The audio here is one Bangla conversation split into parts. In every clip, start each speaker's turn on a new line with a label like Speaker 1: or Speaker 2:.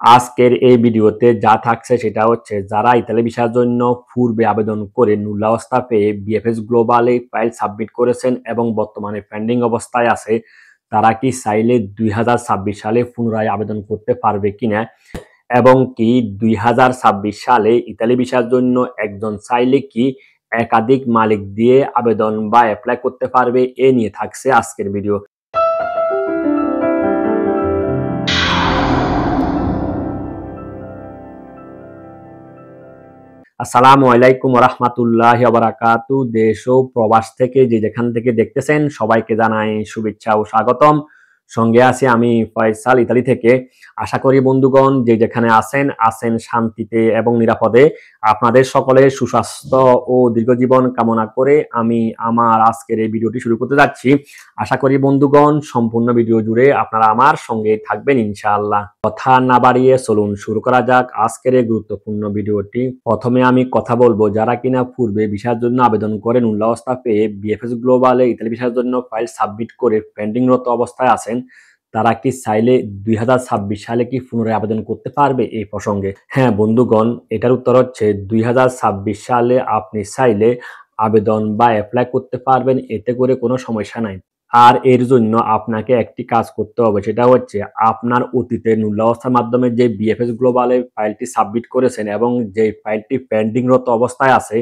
Speaker 1: আজকের এই ভিডিওতে যা থাকছে সেটা হচ্ছে যারা ইতালি ভিসার জন্য পূর্বে আবেদন করে মূল্যাবস্থা পেয়ে বিএফএস গ্লোবালে ফাইল সাবমিট করেছেন এবং বর্তমানে পেন্ডিং অবস্থায় আছে, তারা কি চাইলে 2026 সালে পুনরায় আবেদন করতে পারবে কিনা এবং কি 2026 সালে ইতালি ভিসার জন্য একজন চাইলে কি একাধিক মালিক দিয়ে আবেদন বা অ্যাপ্লাই করতে পারবে, এ নিয়ে থাকছে আজকের ভিডিও। আসসালামু আলাইকুম রাহমাতুল্লাহি ওয়া বারাকাতু। দেশ ও প্রবাস থেকে যে যেখান থেকে দেখতেছেন সবাইকে জানাই শুভেচ্ছা ও স্বাগতম। সঙ্গে আছি আমি ফয়সাল ইতালি থেকে। আশা করি বন্ধুগণ যে যেখানে আছেন শান্তিতে এবং নিরাপদে। আপনাদের সকলের সুস্বাস্থ্য ও দীর্ঘজীবন কামনা করে আমি আমার আজকের এই ভিডিওটি শুরু করতে যাচ্ছি। আশা করি বন্ধুগণ সম্পূর্ণ ভিডিও জুড়ে আপনারা আমার সঙ্গে থাকবেন ইনশাআল্লাহ। কথা না বাড়িয়ে চলুন শুরু করা যাক আজকের এই গুরুত্বপূর্ণ ভিডিওটি। প্রথমে আমি কথা বলবো যারা কিনা পূর্বে ভিসার জন্য আবেদন করে মূল্যাবস্থা পেয়ে বিএফএস গ্লোবালে ইতালি ভিসার জন্য ফাইল সাবমিট করে পেন্ডিংরত অবস্থায় আছেন, তারা কি চাইলে 2026 সালে কি পুনরায় আবেদন করতে পারবে এই প্রসঙ্গে? হ্যাঁ বন্ধুগণ, এটার উত্তর হচ্ছে 2026 সালে আপনি চাইলে আবেদন বা অ্যাপ্লাই করতে পারবেন, এতে করে কোনো সমস্যা নাই। আর এর জন্য আপনাকে একটি কাজ করতে হবে, সেটা হচ্ছে আপনার অতীতের মূল্যাবস্থার মাধ্যমে যে বিএফএস গ্লোবালে ফাইলটি সাবমিট করেছেন এবং যে ফাইলটি পেন্ডিংরত অবস্থায় আছে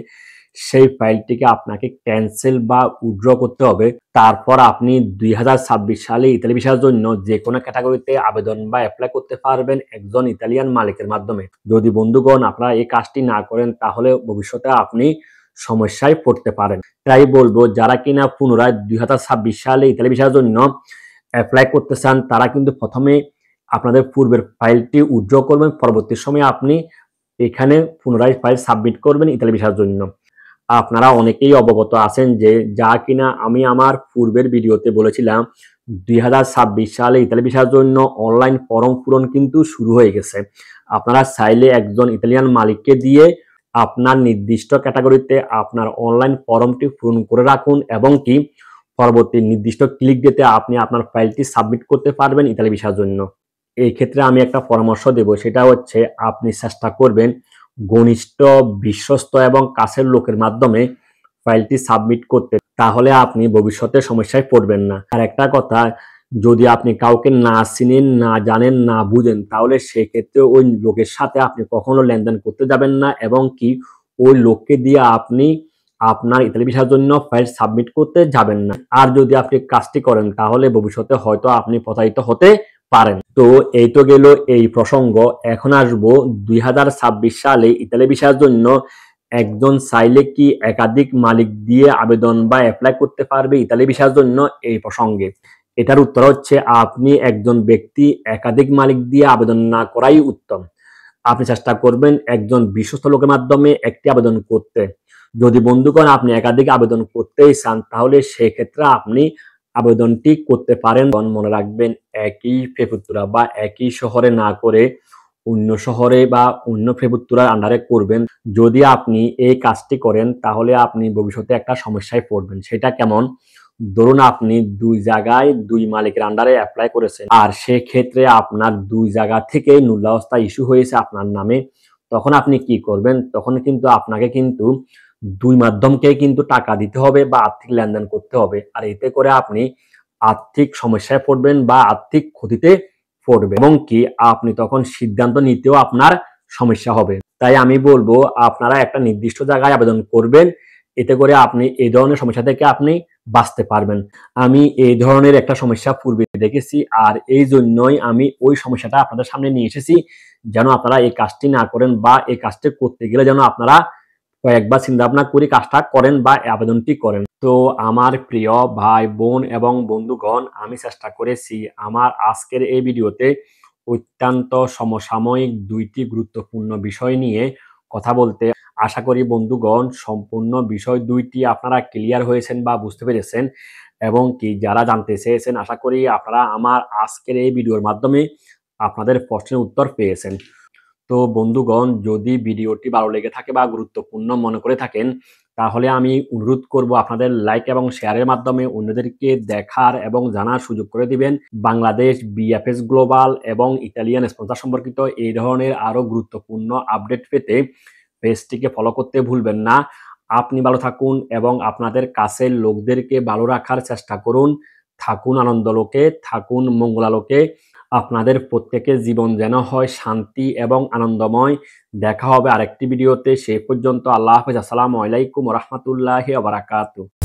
Speaker 1: সেই ফাইলটিকে আপনাকে ক্যান্সেল বা উইথড্র করতে হবে। তারপর আপনি 2026 সালে ইতালি ভিসার জন্য যে কোনো ক্যাটাগরিতে আবেদন বা অ্যাপ্লাই করতে পারবেন একজন ইতালিয়ান মালিকের মাধ্যমে। যদি বন্ধুগণ আপনারা এই কাজটি না করেন তাহলে ভবিষ্যতে আপনি সমস্যায় পড়তে পারেন। তাই বলবো যারা কিনা পুনরায় 2026 সালে ইতালি ভিসার জন্য অ্যাপ্লাই করতে চান তারা কিন্তু প্রথমে আপনাদের পূর্বের ফাইলটি উইথড্র করবেন, পরবর্তী সময়ে আপনি এখানে পুনরায় ফাইল সাবমিট করবেন ইতালি ভিসার জন্য। আপনারা অনেকেই অবগত আছেন যে যা কিনা আমি আমার পূর্বের ভিডিওতে বলেছিলাম 2026 সালে ইতালি ভিসার জন্য অনলাইন ফর্ম পূরণ কিন্তু শুরু হয়ে গেছে। আপনারা চাইলে একজন ইতালিয়ান মালিককে দিয়ে আপনার নির্দিষ্ট ক্যাটাগরিতে আপনার অনলাইন ফর্মটি পূরণ করে রাখুন এবং কি পরবর্তী নির্দিষ্ট ক্লিক দিতে আপনি আপনার ফাইলটি সাবমিট করতে পারবেন ইতালি ভিসার জন্য। এই ক্ষেত্রে আমি একটা পরামর্শ দেব, সেটা হচ্ছে আপনি চেষ্টা করবেন ঘনিষ্ঠ, বিশ্বস্ত এবং কাছের লোকের মাধ্যমে ফাইলটি সাবমিট করতে, তাহলে আপনি ভবিষ্যতে সমস্যায় পড়বেন না। আর একটা কথা, যদি আপনি কাউকে না চিনেন, না জানেন, না বুঝেন তাহলে সেক্ষেত্রে ওই লোকের সাথে আপনি কখনো লেনদেন করতে যাবেন না এবং কি ওই লোককে দিয়ে আপনি আপনার ইতালি ভিসার জন্য ফাইল সাবমিট করতে যাবেন না। আর যদি আপনি কাজটি করেন তাহলে ভবিষ্যতে হয়তো আপনি প্রতারিত হতে পারেন। তো এই তো গেল এই প্রসঙ্গ। এখন আসবো 2026 সালে ইতালি ভিসার জন্য একজন চাইলে কি একাধিক মালিক দিয়ে আবেদন বা অ্যাপ্লাই করতে পারবে ইতালি ভিসার জন্য এই প্রসঙ্গে। এটার উত্তর হচ্ছে আপনি একজন ব্যক্তি একাধিক মালিক দিয়ে আবেদন না করাই উত্তম। আপনি চেষ্টা করবেন একজন বিশ্বস্ত লোকের মাধ্যমে একটি আবেদন করতে। যদি বন্ধুগণ আপনি একাধিক আবেদন করতেই চান তাহলে সেক্ষেত্রে আপনি আবেদনটি করতে পারেন। মনে রাখবেন একই প্রেফেক্টুরা বা একই শহরে না করে অন্য শহরে বা অন্য প্রেফেক্টুরার আন্ডারে করবেন। যদি আপনি এই কাজটি করেন তাহলে আপনি ভবিষ্যতে একটা সমস্যায় পড়বেন। সেটা কেমন? ধরুন আপনি দুই জায়গায় দুই মালিকের আন্ডারে অ্যাপ্লাই করেছেন আর সেক্ষেত্রে আপনার দুই জায়গা থেকে মূল্যাবস্থা ইস্যু হয়েছে আপনার নামে, তখন আপনি কি করবেন? তখন কিন্তু আপনাকে কিন্তু দুই মাধ্যমকে কিন্তু টাকা দিতে হবে বা আর্থিক লেনদেন করতে হবে। আর এতে করে আপনি আর্থিক সমস্যায় পড়বেন বা আর্থিক ক্ষতিতে পড়বেন এবং কি আপনি তখন সিদ্ধান্ত নিতেও আপনার সমস্যা হবে। তাই আমি বলবো আপনারা একটা নির্দিষ্ট জায়গায় আবেদন করবেন, এতে করে আপনি এই ধরনের সমস্যা থেকে আপনি বাঁচতে পারবেন। আমি এই ধরনের একটা সমস্যা পূর্বে দেখেছি আর এই জন্যই আমি ওই সমস্যাটা আপনাদের সামনে নিয়ে এসেছি, যেন আপনারা এই কাজটি না করেন বা এই কাজটি করতে গেলে যেন আপনারা কয়েকবার চিন্তা ভাবনা করে কাজটা করেন বা আবেদনটি করেন। তো আমার প্রিয় ভাই বোন এবং বন্ধুগণ, আমি চেষ্টা করেছি আমার আজকের এই ভিডিওতে অত্যন্ত সমসাময়িক দুইটি গুরুত্বপূর্ণ বিষয় নিয়ে কথা বলতে। আশা করি বন্ধুগণ সম্পূর্ণ বিষয় দুইটি আপনারা ক্লিয়ার হয়েছেন বা বুঝতে পেরেছেন এবং কি যারা জানতে চেয়েছেন আশা করি আপনারা আমার আজকের এই ভিডিওর মাধ্যমে আপনাদের প্রশ্নের উত্তর পেয়েছেন। তো বন্ধুগণ যদি ভিডিওটি ভালো লেগে থাকে বা গুরুত্বপূর্ণ মনে করে থাকেন তাহলে আমি অনুরোধ করব আপনাদের লাইক এবং শেয়ারের মাধ্যমে অন্যদেরকে দেখার এবং জানার সুযোগ করে দিবেন। বাংলাদেশ বিএফএস গ্লোবাল এবং ইতালিয়ান স্পন্সর সম্পর্কিত এই ধরনের আরও গুরুত্বপূর্ণ আপডেট পেতে পেজটিকে ফলো করতে ভুলবেন না। আপনি ভালো থাকুন এবং আপনাদের কাছের লোকদেরকে ভালো রাখার চেষ্টা করুন। থাকুন আনন্দলোকে, থাকুন মঙ্গলালোকে। আপনাদের প্রত্যেকের জীবন যেন হয় শান্তি এবং আনন্দময়। দেখা হবে আরেকটি ভিডিওতে। সেই পর্যন্ত আল্লাহ হাফেজ। আসসালামু আলাইকুম ওয়া রাহমাতুল্লাহি ওয়া বারাকাতুহু।